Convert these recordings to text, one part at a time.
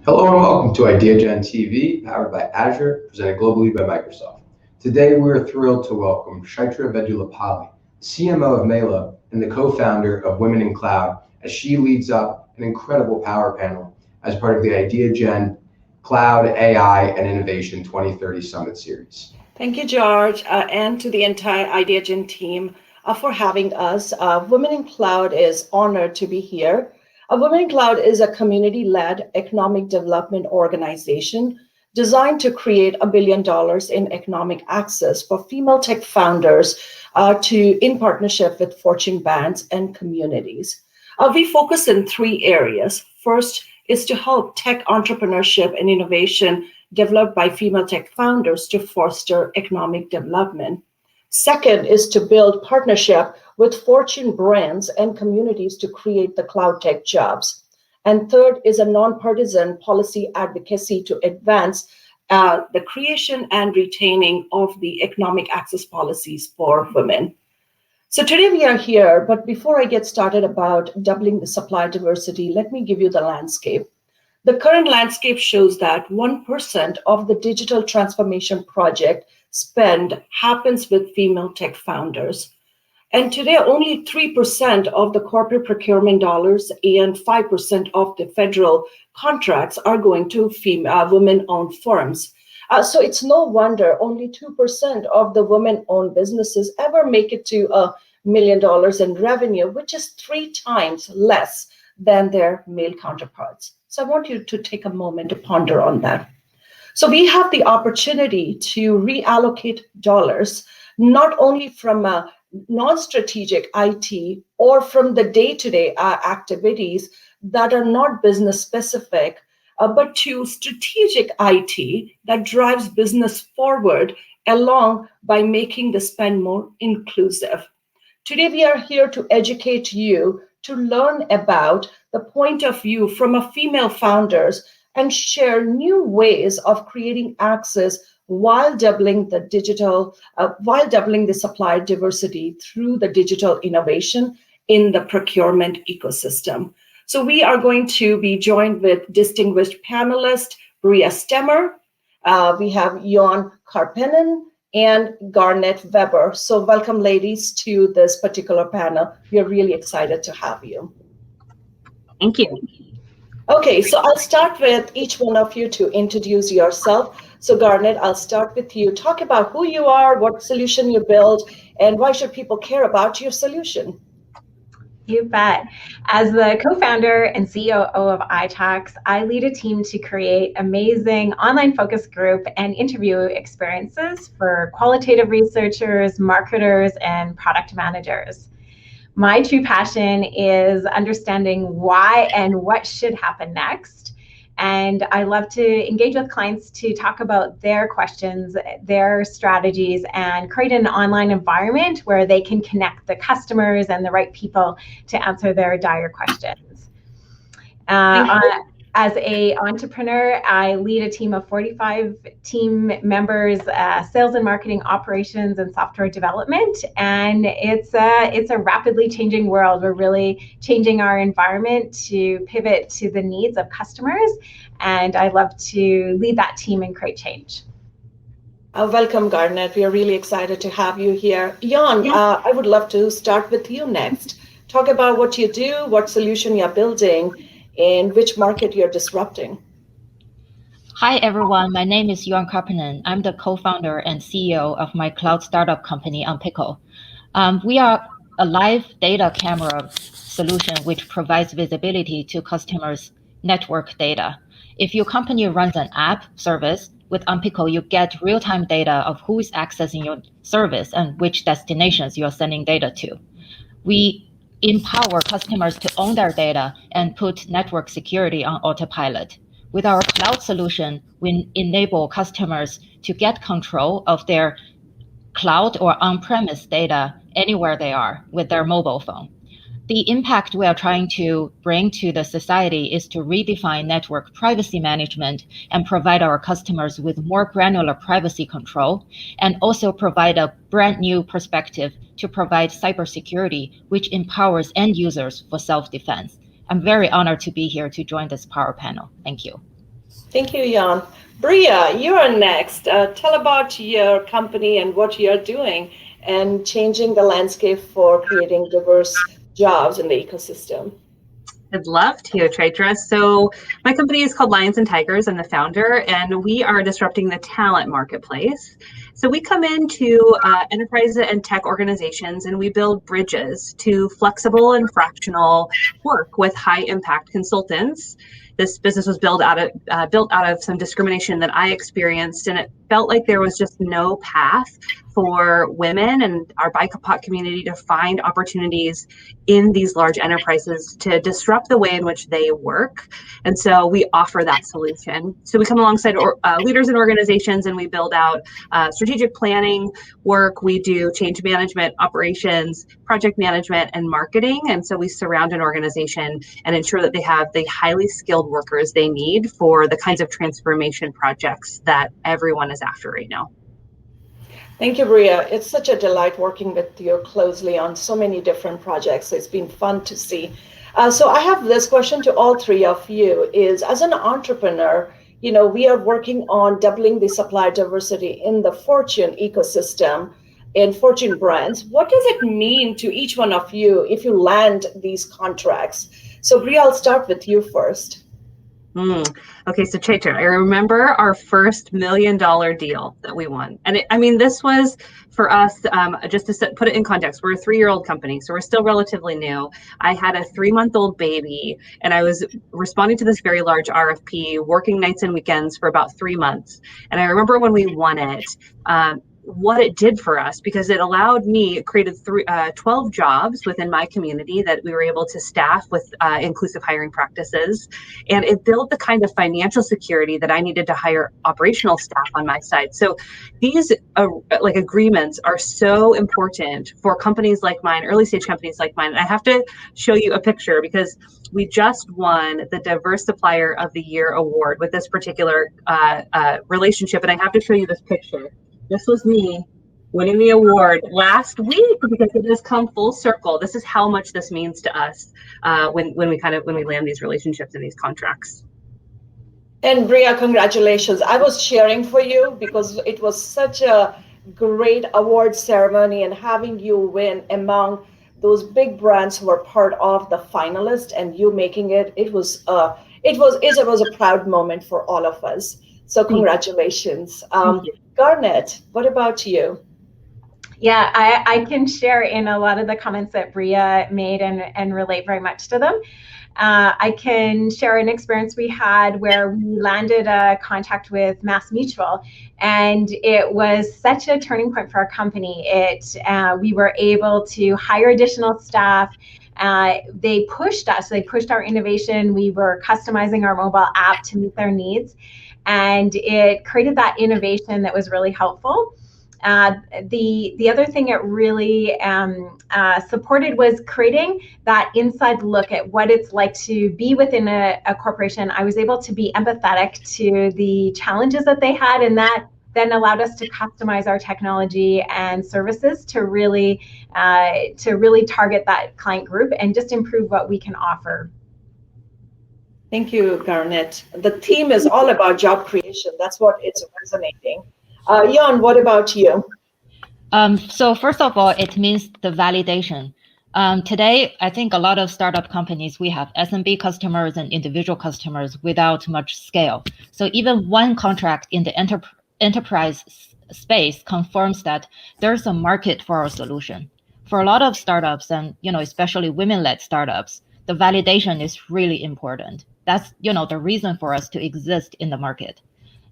Hello and welcome to Ideagen TV, powered by Azure, presented globally by Microsoft. Today we're thrilled to welcome Chaitra Vedullapalli, CMO of Meylah and the co-founder of Women in Cloud, as she leads up an incredible power panel as part of the Ideagen Cloud, AI, and Innovation 2030 Summit Series. Thank you, George, and to the entire Ideagen team for having us. Women in Cloud is honored to be here. Women in Cloud is a community-led economic development organization designed to create $1 billion in economic access for female tech founders in partnership with Fortune brands and communities. We focus in 3 areas. First is to help tech entrepreneurship and innovation developed by female tech founders to foster economic development. Second is to build partnership with Fortune brands and communities to create the cloud tech jobs. And third is a nonpartisan policy advocacy to advance the creation and retaining of the economic access policies for women. So today we are here, but before I get started about doubling the supply diversity, let me give you the landscape. The current landscape shows that 1% of the digital transformation project spend happens with female tech founders. And today, only 3% of the corporate procurement dollars and 5% of the federal contracts are going to women-owned firms. So it's no wonder only 2% of the women-owned businesses ever make it to $1 million in revenue, which is 3 times less than their male counterparts. So I want you to take a moment to ponder on that. So we have the opportunity to reallocate dollars, not only from a non-strategic IT or from the day-to-day activities that are not business specific, but to strategic IT that drives business forward along by making the spend more inclusive. Today, we are here to educate you to learn about the point of view from a female founders and share new ways of creating access while doubling the supply diversity through the digital innovation in the procurement ecosystem. So we are going to be joined with distinguished panelists, Brea. We have Yuan Karppanen and Garnette Weber. So welcome, ladies, to this particular panel. We are really excited to have you. Thank you. Okay, so I'll start with each one of you to introduce yourself. So Garnet, I'll start with you. Talk about who you are, what solution you build, and why should people care about your solution? You bet. As the co-founder and CEO of itracks, I lead a team to create amazing online focus group and interview experiences for qualitative researchers, marketers, and product managers. My true passion is understanding why and what should happen next. And I love to engage with clients to talk about their questions, their strategies, and create an online environment where they can connect the customers and the right people to answer their dire questions. As an entrepreneur, I lead a team of 45 team members, sales and marketing, operations, and software development. And it's a rapidly changing world. We're really changing our environment to pivot to the needs of customers. And I love to lead that team and create change. Welcome, Garnet. We are really excited to have you here. Yuan, yeah. I would love to start with you next. Talk about what you do, what solution you're building, and which market you're disrupting. Hi, everyone. My name is Yuan Karppanen. I'm the co-founder and CEO of my cloud startup company, Onpico. We are a live data camera solution which provides visibility to customers' network data. If your company runs an app service, with Onpico, you get real-time data of who is accessing your service and which destinations you're sending data to. We empower customers to own their data and put network security on autopilot. With our cloud solution, we enable customers to get control of their cloud or on-premise data anywhere they are with their mobile phone. The impact we are trying to bring to the society is to redefine network privacy management and provide our customers with more granular privacy control, and also provide a brand new perspective to provide cybersecurity, which empowers end users for self-defense. I'm very honored to be here to join this power panel. Thank you. Thank you, Yuan. Brea, you are next. Tell about your company and what you're doing and changing the landscape for creating diverse jobs in the ecosystem. I'd love to, Chaitra. So my company is called Lions and Tigers. I'm the founder, and we are disrupting the talent marketplace. So we come into enterprise and tech organizations, and we build bridges to flexible and fractional work with high impact consultants. This business was built out of some discrimination that I experienced, and it felt like there was just no path for women and our BIPOC community to find opportunities in these large enterprises to disrupt the way in which they work. And so we offer that solution. So we come alongside leaders and organizations, and we build out strategic planning work. We do change management, operations, project management, and marketing. And so we surround an organization and ensure that they have the highly skilled workers they need for the kinds of transformation projects that everyone is after right now. Thank you, Brea. It's such a delight working with you closely on so many different projects. It's been fun to see. So I have this question to all three of you is, as an entrepreneur, we are working on doubling the supply diversity in the Fortune ecosystem in Fortune brands. What does it mean to each one of you if you land these contracts? So Brea, I'll start with you first. Okay, so Chaitra, I remember our first $1 million deal that we won. And this was for us, just to put it in context, we're a 3-year-old company, so we're still relatively new. I had a 3-month-old baby, and I was responding to this very large RFP, working nights and weekends for about 3 months. And I remember when we won it, what it did for us, because it allowed me, it created 12 jobs within my community that we were able to staff with inclusive hiring practices. And it built the kind of financial security that I needed to hire operational staff on my side. So these agreements are so important for companies like mine, early stage companies like mine. And I have to show you a picture because we just won the Diverse Supplier of the Year award with this particular relationship. And I have to show you this picture. This was me winning the award last week because it has come full circle. This is how much this means to us when we land these relationships and these contracts. And Brea, congratulations. I was cheering for you because it was such a great award ceremony, and having you win among those big brands who were part of the finalist and you making it, it was a proud moment for all of us. So congratulations. Garnet, what about you? Yeah, I can share in a lot of the comments that Brea made and relate very much to them. I can share an experience we had where we landed a contract with Mass Mutual, and it was such a turning point for our company. We were able to hire additional staff. They pushed our innovation. We were customizing our mobile app to meet their needs, and it created that innovation that was really helpful. The other thing it really supported was creating that inside look at what it's like to be within a corporation. I was able to be empathetic to the challenges that they had, and that then allowed us to customize our technology and services to really target that client group and just improve what we can offer. Thank you, Garnet. The theme is all about job creation. That's what it's resonating. Yuan, what about you? So first of all, it means the validation. Today, I think a lot of startup companies, we have SMB customers and individual customers without much scale. So even one contract in the enterprise space confirms that there's a market for our solution. For a lot of startups and, especially women-led startups, the validation is really important. That's, the reason for us to exist in the market.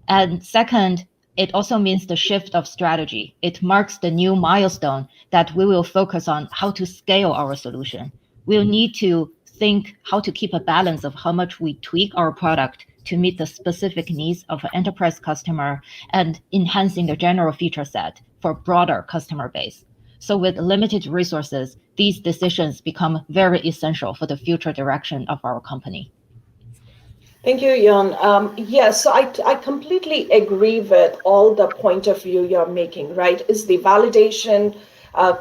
And second, it also means the shift of strategy. It marks the new milestone that we will focus on how to scale our solution. We'll need to think how to keep a balance of how much we tweak our product to meet the specific needs of an enterprise customer and enhancing the general feature set for broader customer base. So with limited resources, these decisions become very essential for the future direction of our company. Thank you, Yuan. Yes, so I completely agree with all the point of view you're making, right? Is the validation,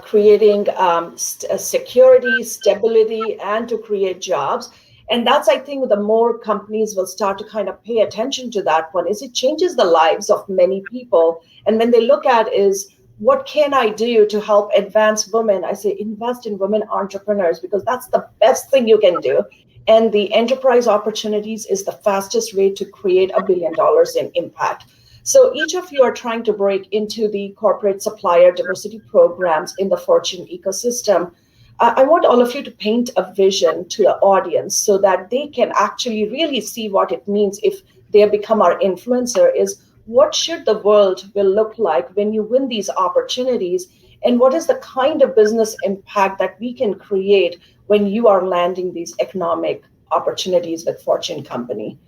creating security, stability, and to create jobs. And that's, I think, the more companies will start to kind of pay attention to that one, is it changes the lives of many people. And when they look at is, what can I do to help advance women? I say invest in women entrepreneurs, because that's the best thing you can do. And the enterprise opportunities is the fastest way to create $1 billion in impact. So each of you are trying to break into the corporate supplier diversity programs in the Fortune ecosystem. I want all of you to paint a vision to the audience so that they can actually really see what it means if they become our influencer. Is what should the world will look like when you win these opportunities? And what is the kind of business impact that we can create when you are landing these economic opportunities with Fortune company?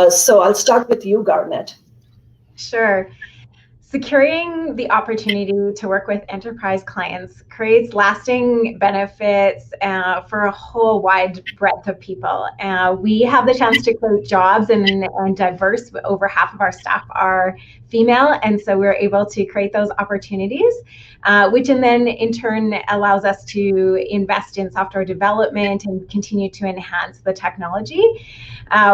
So I'll start with you, Garnette. Sure. Securing the opportunity to work with enterprise clients creates lasting benefits for a whole wide breadth of people. We have the chance to create jobs and diverse. Over half of our staff are female, and so we're able to create those opportunities, which then in turn allows us to invest in software development and continue to enhance the technology.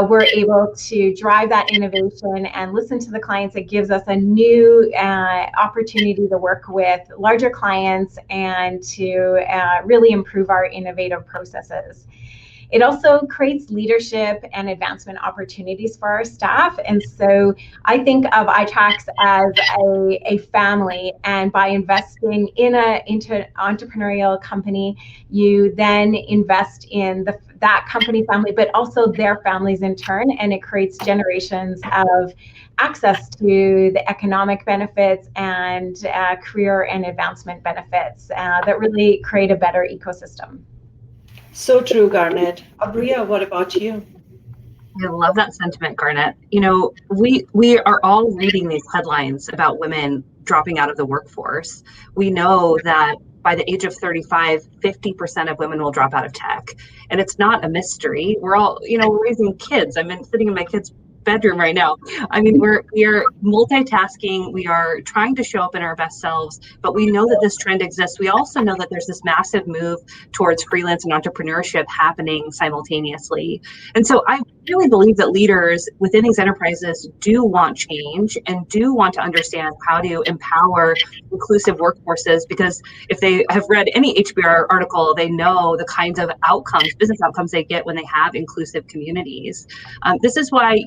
We're able to drive that innovation and listen to the clients. It gives us a new opportunity to work with larger clients and to really improve our innovative processes. It also creates leadership and advancement opportunities for our staff. And so I think of itracks as a family, and by investing into an entrepreneurial company, you then invest in that company family, but also their families in turn, and it creates generations of access to the economic benefits and career and advancement benefits that really create a better ecosystem. So true, Garnette. Brea, what about you? I love that sentiment, Garnette. You know, we are all reading these headlines about women dropping out of the workforce. We know that by the age of 35, 50% of women will drop out of tech. And it's not a mystery. We're all, we're raising kids. I'm sitting in my kids' bedroom right now. I mean, we are multitasking. We are trying to show up in our best selves, but we know that this trend exists. We also know that there's this massive move towards freelance and entrepreneurship happening simultaneously. And so I really believe that leaders within these enterprises do want change and do want to understand how to empower inclusive workforces, because if they have read any HBR article, they know the kinds of outcomes, business outcomes they get when they have inclusive communities. This is why,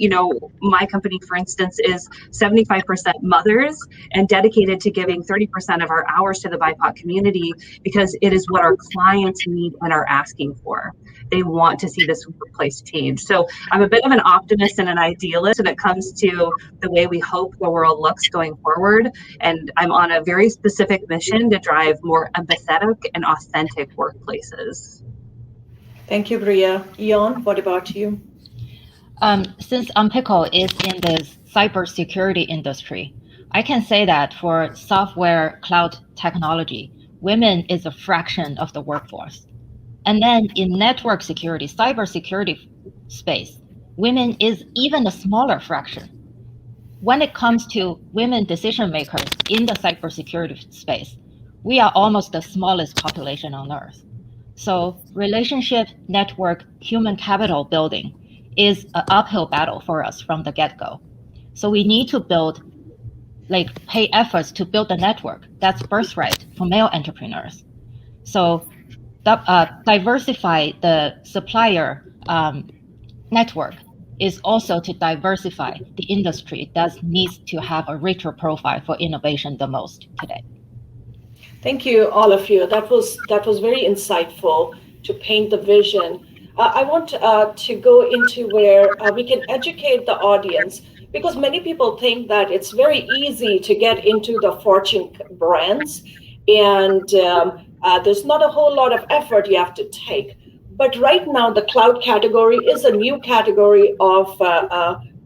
my company, for instance, is 75% mothers and dedicated to giving 30% of our hours to the BIPOC community, because it is what our clients need and are asking for. They want to see this workplace change. So I'm a bit of an optimist and an idealist when it comes to the way we hope the world looks going forward. And I'm on a very specific mission to drive more empathetic and authentic workplaces. Thank you, Brea. Yuan, what about you? Since Onpico is in the cybersecurity industry, I can say that for software cloud technology, women is a fraction of the workforce. And then in network security, cybersecurity space, women is even a smaller fraction. When it comes to women decision makers in the cybersecurity space, we are almost the smallest population on Earth. So relationship, network, human capital building is an uphill battle for us from the get-go. So we need to pay efforts to build the network. That's birthright for male entrepreneurs. So diversify the supplier network is also to diversify the industry that needs to have a richer profile for innovation the most today. Thank you, all of you. That was very insightful to paint the vision. I want to go into where we can educate the audience, because many people think that it's very easy to get into the Fortune brands, and there's not a whole lot of effort you have to take. But right now, the cloud category is a new category of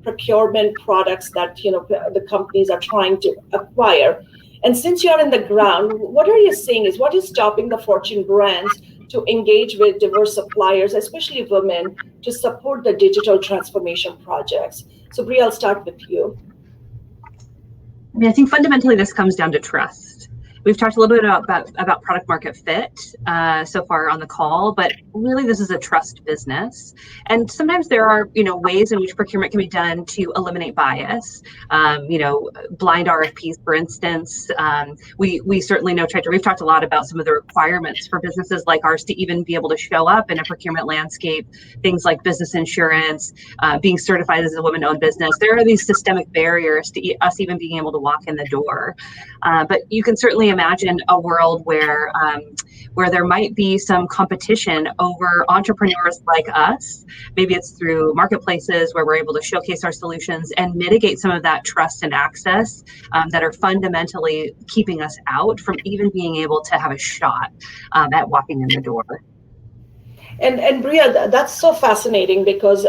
procurement products that the companies are trying to acquire. And since you're in the ground, what are you seeing is what is stopping the Fortune brands to engage with diverse suppliers, especially women, to support the digital transformation projects? So Brea, I'll start with you. I think fundamentally this comes down to trust. We've talked a little bit about product market fit so far on the call, but really this is a trust business. And sometimes there are, ways in which procurement can be done to eliminate bias. Blind RFPs, for instance. We certainly know, Chaitra, we've talked a lot about some of the requirements for businesses like ours to even be able to show up in a procurement landscape, things like business insurance, being certified as a women-owned business. There are these systemic barriers to us even being able to walk in the door. But you can certainly imagine a world where there might be some competition over entrepreneurs like us. Maybe it's through marketplaces where we're able to showcase our solutions and mitigate some of that trust and access that are fundamentally keeping us out from even being able to have a shot at walking in the door. And Brea, that's so fascinating, because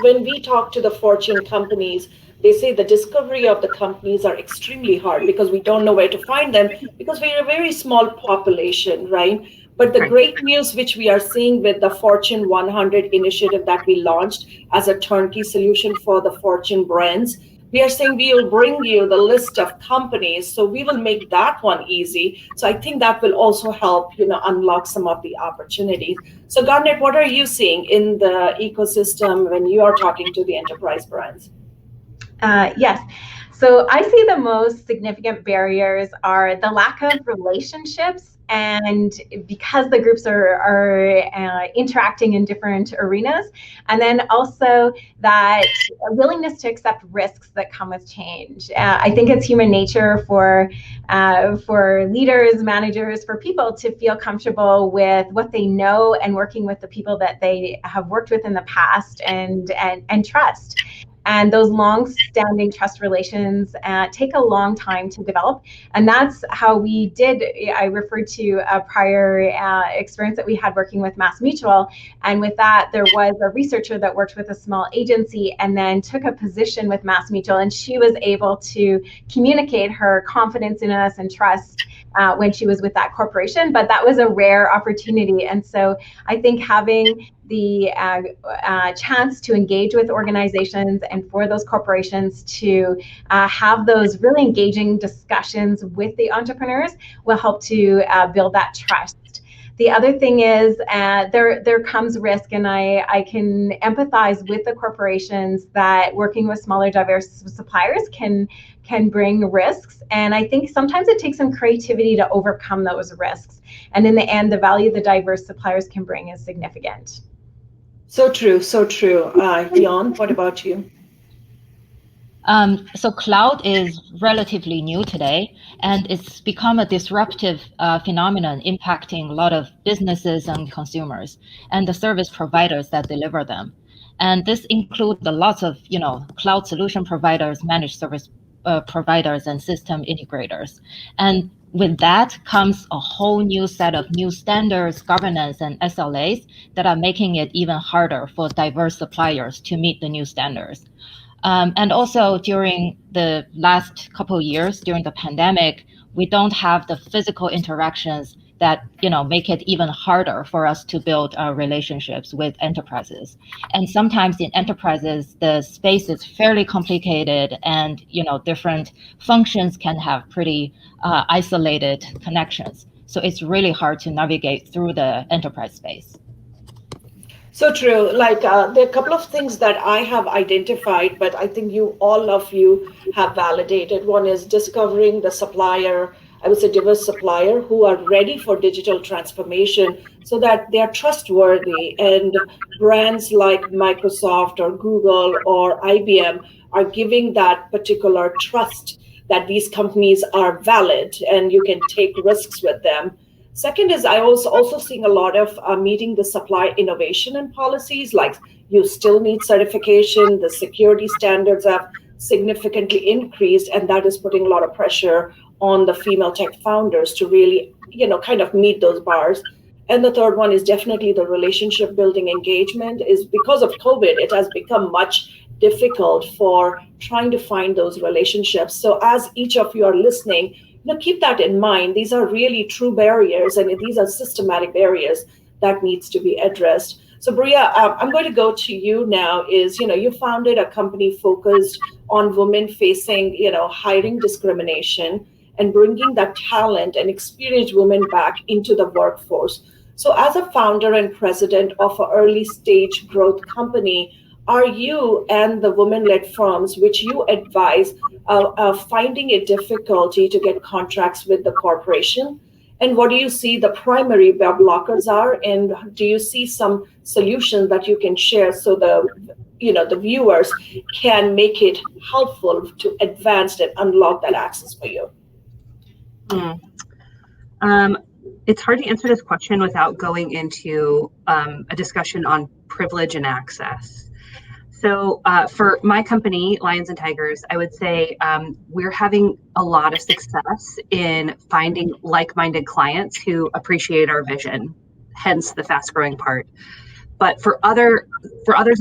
when we talk to the Fortune companies, they say the discovery of the companies are extremely hard because we don't know where to find them, because we're a very small population, right? But the great news which we are seeing with the Fortune 100 initiative that we launched as a turnkey solution for the Fortune brands, we are saying we will bring you the list of companies, so we will make that one easy. So I think that will also help, unlock some of the opportunities. So Garnet, what are you seeing in the ecosystem when you are talking to the enterprise brands? Yes. So I see the most significant barriers are the lack of relationships, and because the groups are interacting in different arenas, and then also that willingness to accept risks that come with change. I think it's human nature for leaders, managers, for people to feel comfortable with what they know and working with the people that they have worked with in the past and trust. And those long-standing trust relations take a long time to develop. And that's how we did. I referred to a prior experience that we had working with MassMutual. And with that, there was a researcher that worked with a small agency and then took a position with MassMutual. And she was able to communicate her confidence in us and trust when she was with that corporation. But that was a rare opportunity. And so I think having the chance to engage with organizations and for those corporations to have those really engaging discussions with the entrepreneurs will help to build that trust. The other thing is there comes risk, and I can empathize with the corporations that working with smaller, diverse suppliers can bring risks. And I think sometimes it takes some creativity to overcome those risks. And in the end, the value the diverse suppliers can bring is significant. So true, so true. Yuan, what about you? So cloud is relatively new today, and it's become a disruptive phenomenon impacting a lot of businesses and consumers and the service providers that deliver them. And this includes lots of, cloud solution providers, managed service providers, and system integrators. And with that comes a whole new set of new standards, governance, and SLAs that are making it even harder for diverse suppliers to meet the new standards. And also during the last couple of years, during the pandemic, we don't have the physical interactions that make it even harder for us to build relationships with enterprises. And sometimes in enterprises, the space is fairly complicated, and different functions can have pretty isolated connections. So it's really hard to navigate through the enterprise space. So true. Like there are a couple of things that I have identified, but I think all of you have validated. One is discovering the supplier, I would say diverse supplier, who are ready for digital transformation so that they are trustworthy. And brands like Microsoft or Google or IBM are giving that particular trust that these companies are valid and you can take risks with them. Second is I also seeing a lot of meeting the supply innovation and policies, like you still need certification, the security standards have significantly increased, and that is putting a lot of pressure on the female tech founders to really, kind of meet those bars. And the third one is definitely the relationship building engagement. Is because of COVID, it has become much difficult for trying to find those relationships. So as each of you are listening, keep that in mind. These are really true barriers, and these are systematic barriers that needs to be addressed. So Brea, I'm going to go to you now. You founded a company focused on women facing, hiring discrimination. and bringing that talent and experienced women back into the workforce. So as a founder and president of an early stage growth company, are you and the women-led firms which you advise finding it difficulty to get contracts with the corporation? And what do you see the primary blockers are? And do you see some solutions that you can share so the viewers can make it helpful to advance and unlock that access for you? It's hard to answer this question without going into a discussion on privilege and access. So for my company, Lions and Tigers, I would say we're having a lot of success in finding like-minded clients who appreciate our vision, hence the fast-growing part. But for others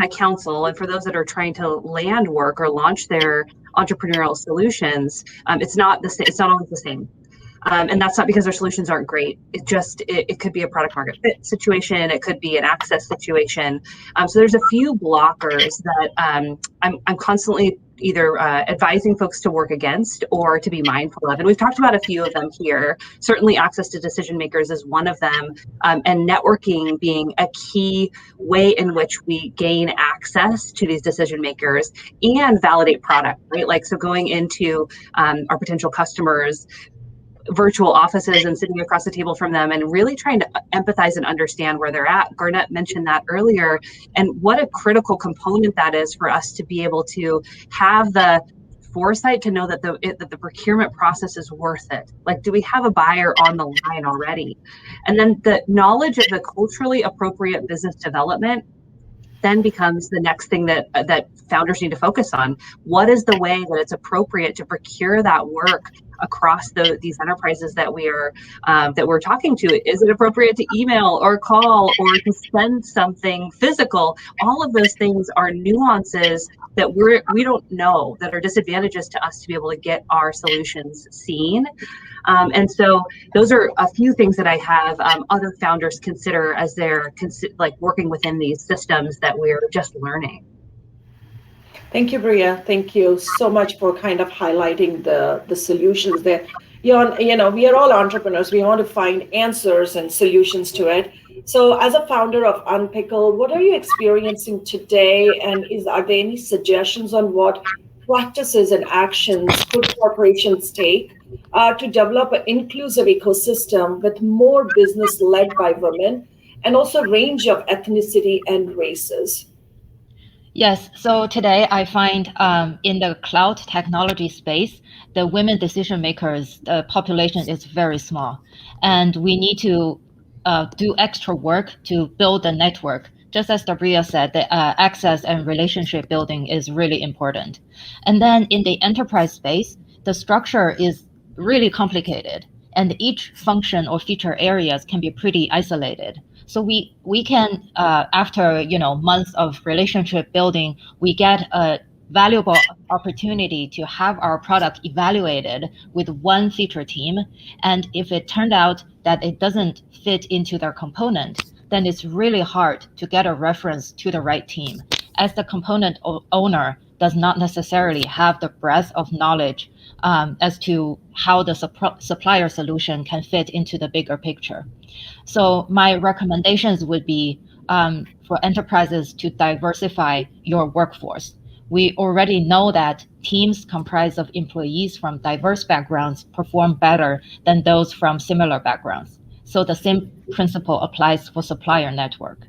I counsel, and for those that are trying to land work or launch their entrepreneurial solutions, it's not the same. It's not always the same. And that's not because their solutions aren't great. It could be a product market fit situation. It could be an access situation. So there's a few blockers that I'm constantly either advising folks to work against or to be mindful of. And we've talked about a few of them here. Certainly access to decision makers is one of them. And networking being a key way in which we gain access to these decision makers and validate product, right? Like, so going into our potential customers, virtual offices and sitting across the table from them and really trying to empathize and understand where they're at. Garnette mentioned that earlier, and what a critical component that is for us to be able to have the foresight to know that the procurement process is worth it. Like, do we have a buyer on the line already? And then the knowledge of the culturally appropriate business development then becomes the next thing that founders need to focus on. What is the way that it's appropriate to procure that work across these enterprises that we're talking to? Is it appropriate to email or call or to send something physical? All of those things are nuances that we don't know, that are disadvantages to us to be able to get our solutions seen. And so those are a few things that I have other founders consider as they're working within these systems that we're just learning. Thank you, Brea. Thank you so much for kind of highlighting the solutions there. Yuan, we are all entrepreneurs. We want to find answers and solutions to it. So as a founder of UNpkl, what are you experiencing today? And are there any suggestions on what practices and actions could corporations take to develop an inclusive ecosystem with more business led by women and also range of ethnicity and races? Yes, so today I find in the cloud technology space, the women decision makers, the population is very small. And we need to do extra work to build a network. Just as Brea said, the access and relationship building is really important. And then in the enterprise space, the structure is really complicated, and each function or feature areas can be pretty isolated. So we can, after months of relationship building, we get a valuable opportunity to have our product evaluated with one feature team. And if it turned out that it doesn't fit into their component, then it's really hard to get a reference to the right team, as the component owner does not necessarily have the breadth of knowledge as to how the supplier solution can fit into the bigger picture. So my recommendations would be for enterprises to diversify your workforce. We already know that teams comprised of employees from diverse backgrounds perform better than those from similar backgrounds. So the same principle applies for supplier network.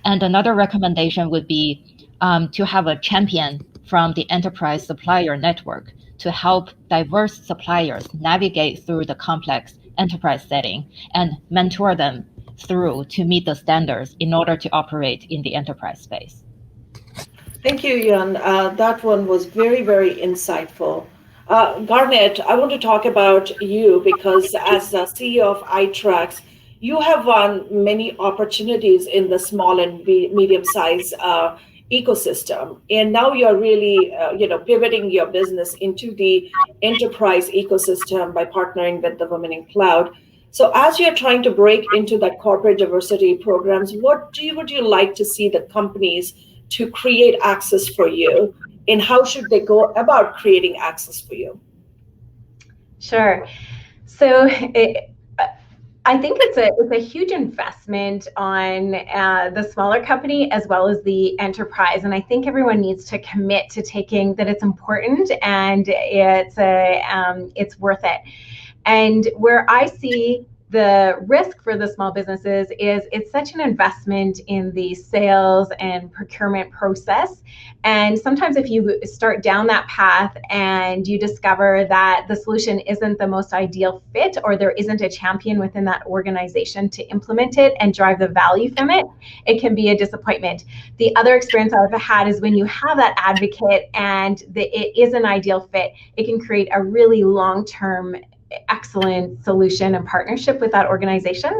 And another recommendation would be to have a champion from the enterprise supplier network to help diverse suppliers navigate through the complex enterprise setting and mentor them through to meet the standards in order to operate in the enterprise space. Thank you, Yuan. That one was very, very insightful. Garnette, I want to talk about you because as the CEO of itracks, you have won many opportunities in the small and medium-sized ecosystem, and now you're really, pivoting your business into the enterprise ecosystem by partnering with the Women in Cloud. So, as you're trying to break into that corporate diversity programs, what would you like to see the companies to create access for you, and how should they go about creating access for you? Sure. So I think it's a huge investment on the smaller company as well as the enterprise, and I think everyone needs to commit to taking that it's important and it's worth it. And where I see the risk for the small businesses is it's such an investment in the sales and procurement process. And sometimes if you start down that path and you discover that the solution isn't the most ideal fit, or there isn't a champion within that organization to implement it and drive the value from it, it can be a disappointment. The other experience I've had is when you have that advocate and it is an ideal fit, it can create a really long-term excellent solution and partnership with that organization.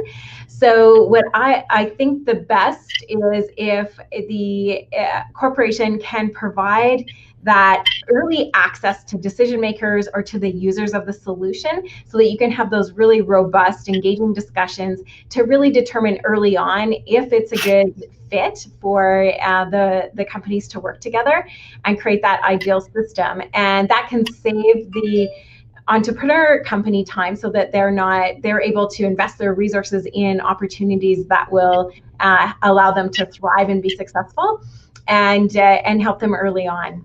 So what I think the best is if the corporation can provide that early access to decision makers or to the users of the solution, so that you can have those really robust, engaging discussions to really determine early on if it's a good fit for the companies to work together and create that ideal system. And that can save the entrepreneur company time, so that they're able to invest their resources in opportunities that will allow them to thrive and be successful, and help them early on.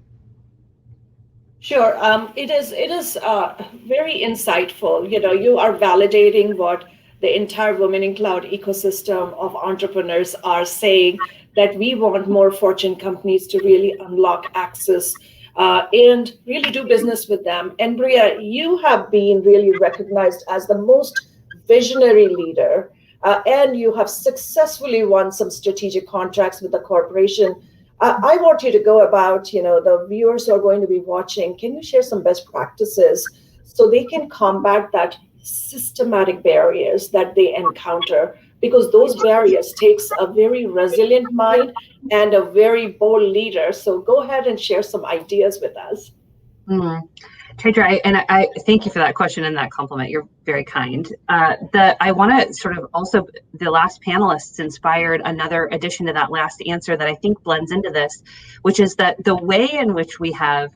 Sure, it is very insightful. You are validating what the entire Women in Cloud ecosystem of entrepreneurs are saying, that we want more Fortune companies to really unlock access and really do business with them. And Brea, you have been really recognized as the most visionary leader, and you have successfully won some strategic contracts with the corporation. I want you to go about, the viewers who are going to be watching, can you share some best practices so they can combat that systematic barriers that they encounter? Because those barriers takes a very resilient mind and a very bold leader. So go ahead and share some ideas with us. Chaitra, I thank you for that question and that compliment. You're very kind. I want to sort of also, the last panelists inspired another addition to that last answer that I think blends into this, which is that the way in which we have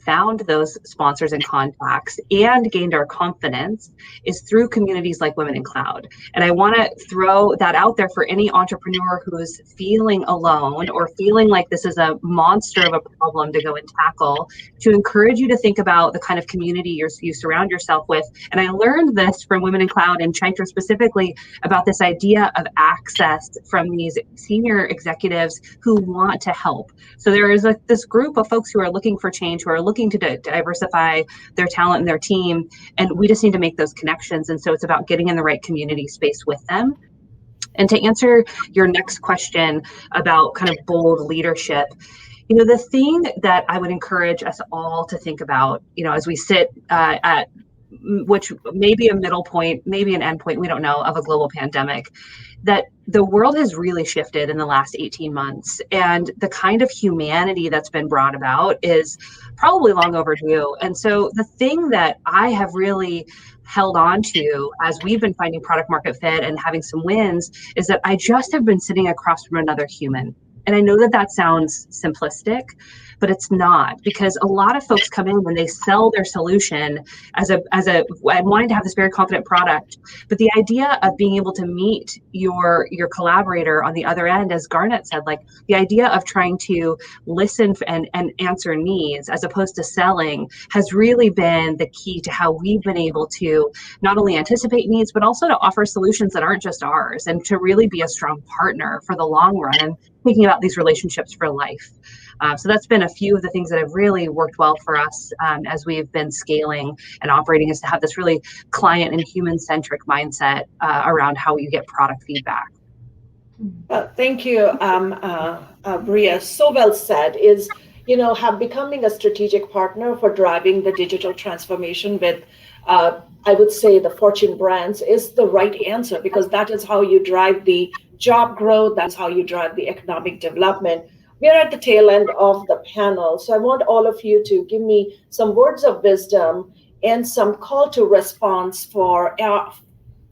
found those sponsors and contacts and gained our confidence is through communities like Women in Cloud. And I want to throw that out there for any entrepreneur who's feeling alone or feeling like this is a monster of a problem to go and tackle, to encourage you to think about the kind of community you surround yourself with. And I learned this from Women in Cloud and Chaitra specifically about this idea of access from these senior executives who want to help. So there is this group of folks who are looking for change, who are looking to diversify their talent and their team, and we just need to make those connections. And so it's about getting in the right community space with them. And to answer your next question about kind of bold leadership, the thing that I would encourage us all to think about, as we sit at which may be a middle point, maybe an end point, we don't know, of a global pandemic, that the world has really shifted in the last 18 months. And the kind of humanity that's been brought about is probably long overdue. And so the thing that I have really held on to as we've been finding product market fit and having some wins is that I just have been sitting across from another human. And I know that sounds simplistic, but it's not, because a lot of folks come in when they sell their solution as a wanting to have this very confident product. But the idea of being able to meet your collaborator on the other end, as Garnet said, like the idea of trying to listen and answer needs as opposed to selling has really been the key to how we've been able to not only anticipate needs, but also to offer solutions that aren't just ours, and to really be a strong partner for the long run and thinking about these relationships for life. So that's been a few of the things that have really worked well for us as we've been scaling and operating, is to have this really client and human-centric mindset around how you get product feedback. Thank you, Brea. So well said. Is becoming a strategic partner for driving the digital transformation with, I would say, the Fortune brands is the right answer, because that is how you drive the job growth. That's how you drive the economic development. We are at the tail end of the panel, so I want all of you to give me some words of wisdom and some call to response for our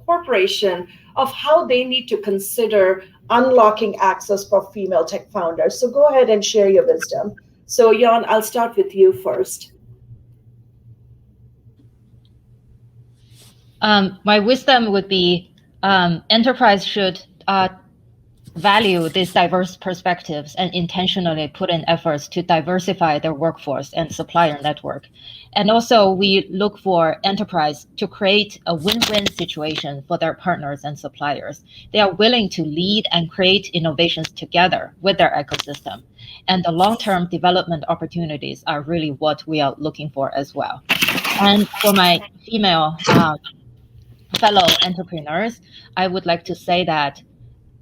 corporation of how they need to consider unlocking access for female tech founders. So go ahead and share your wisdom. So Yuan, I'll start with you first. My wisdom would be enterprise should value these diverse perspectives and intentionally put in efforts to diversify their workforce and supplier network. And also we look for enterprise to create a win-win situation for their partners and suppliers. They are willing to lead and create innovations together with their ecosystem. And the long-term development opportunities are really what we are looking for as well. And for my female fellow entrepreneurs, I would like to say that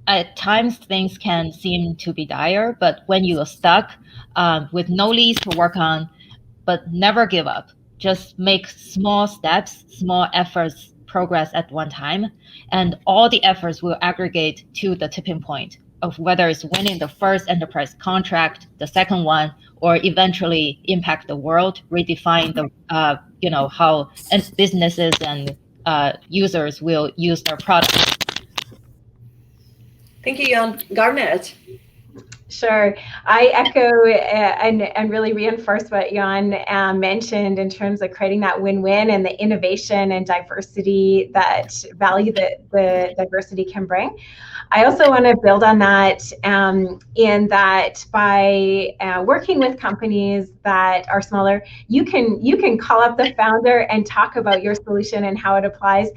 at times things can seem to be dire, but when you are stuck with no leads to work on, but never give up. Just make small steps, small efforts, progress at one time, and all the efforts will aggregate to the tipping point of whether it's winning the first enterprise contract, the second one, or eventually impact the world, redefine the how businesses and users will use their products. Thank you, Yuan. Garnet. Sure. I echo and really reinforce what Yuan mentioned in terms of creating that win-win and the innovation and diversity that value that the diversity can bring. I also want to build on that in that by working with companies that are smaller, you can call up the founder and talk about your solution and how it applies.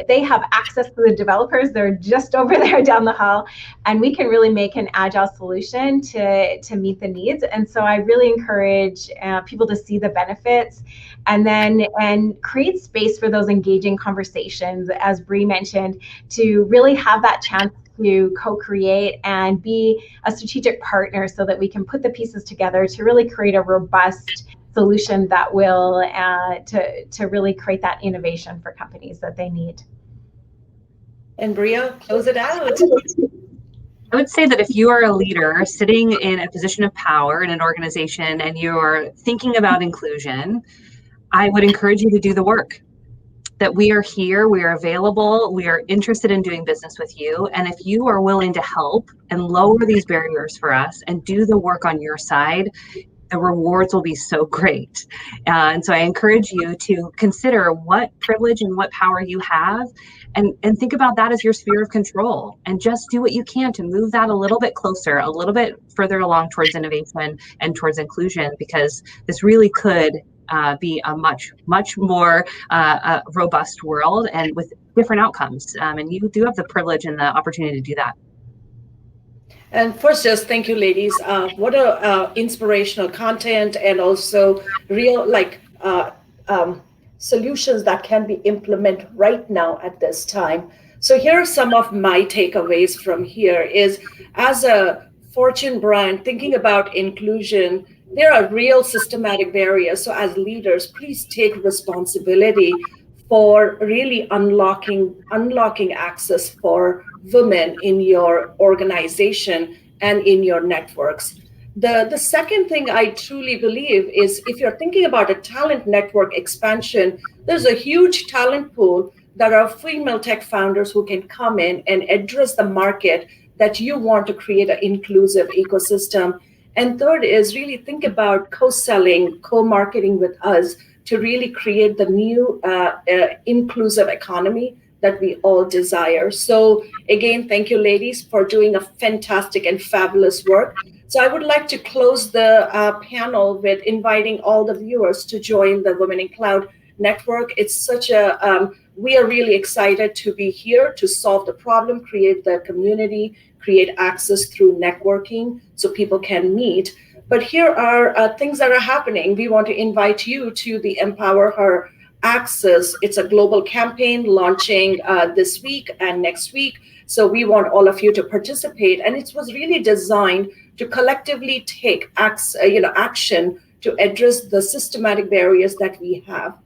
They have access to the developers. They're just over there down the hall, and we can really make an agile solution to meet the needs. And so I really encourage people to see the benefits and create space for those engaging conversations, as Brea mentioned, to really have that chance to co-create and be a strategic partner so that we can put the pieces together to really create a robust solution that will to really create that innovation for companies that they need. And Brea, close it out. I would say that if you are a leader sitting in a position of power in an organization and you're thinking about inclusion, I would encourage you to do the work. That we are here, we are available, we are interested in doing business with you. And if you are willing to help and lower these barriers for us and do the work on your side, the rewards will be so great. And so I encourage you to consider what privilege and what power you have and think about that as your sphere of control and just do what you can to move that a little bit closer, a little bit further along towards innovation and towards inclusion, because this really could be a much more robust world and with different outcomes. And you do have the privilege and the opportunity to do that. And first, just thank you, ladies. What a inspirational content and also real solutions that can be implemented right now at this time. So here are some of my takeaways from here is, as a Fortune brand, thinking about inclusion, there are real systematic barriers. So as leaders, please take responsibility for really unlocking access for women in your organization and in your networks. The second thing I truly believe is, if you're thinking about a talent network expansion, there's a huge talent pool that are female tech founders who can come in and address the market that you want to create an inclusive ecosystem. And third is really think about co-selling, co-marketing with us to really create the new inclusive economy that we all desire. So again, thank you, ladies, for doing a fantastic and fabulous work. So I would like to close the panel with inviting all the viewers to join the Women in Cloud Network. It's such a, we are really excited to be here to solve the problem, create the community, create access through networking so people can meet. But here are things that are happening. We want to invite you to the Empower Her Access. It's a global campaign launching this week and next week. So we want all of you to participate. And it was really designed to collectively take action to address the systematic barriers that we have.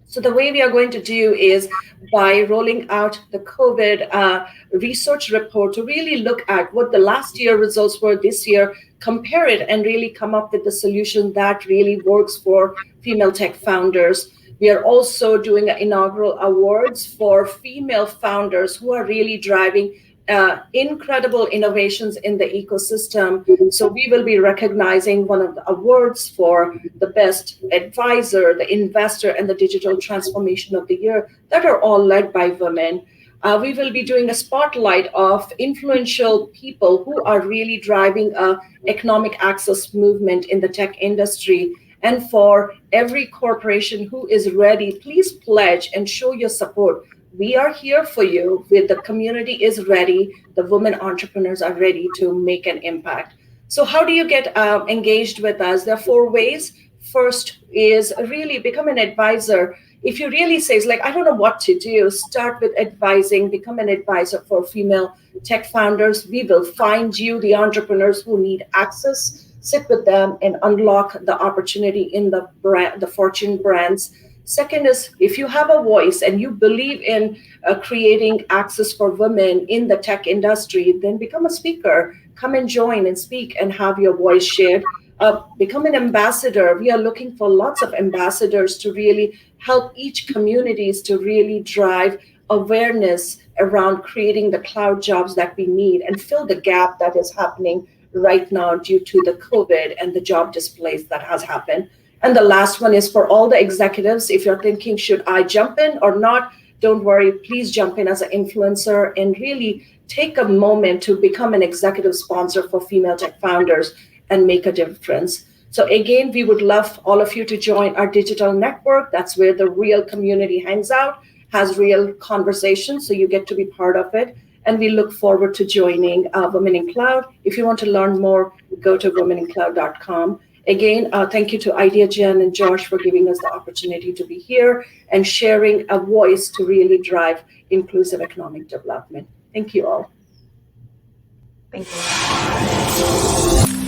So the way we are going to do is by rolling out the COVID research report to really look at what the last year results were this year, compare it, and really come up with the solution that really works for female tech founders. We are also doing inaugural awards for female founders who are really driving incredible innovations in the ecosystem. So we will be recognizing one of the awards for the best advisor, the investor, and the digital transformation of the year that are all led by women. We will be doing a spotlight of influential people who are really driving a economic access movement in the tech industry. And for every corporation who is ready, please pledge and show your support. We are here for you. The community is ready. The women entrepreneurs are ready to make an impact. So how do you get engaged with us? There are 4 ways. First is really become an advisor. If you really say, I don't know what to do, start with advising, become an advisor for female tech founders. We will find you the entrepreneurs who need access, sit with them and unlock the opportunity in the Fortune brands. Second is, if you have a voice and you believe in creating access for women in the tech industry, then become a speaker. Come and join and speak and have your voice shared. Become an ambassador. We are looking for lots of ambassadors to really help each communities to really drive awareness around creating the cloud jobs that we need and fill the gap that is happening right now due to the COVID and the job displace that has happened. And the last one is for all the executives. If you're thinking, should I jump in or not? Don't worry, please jump in as an influencer and really take a moment to become an executive sponsor for female tech founders and make a difference. So again, we would love all of you to join our digital network. That's where the real community hangs out, has real conversations, so you get to be part of it. And we look forward to joining Women in Cloud. If you want to learn more, go to womenincloud.com. Again, thank you to Ideagen and Josh for giving us the opportunity to be here and sharing a voice to really drive inclusive economic development. Thank you all. Thank you.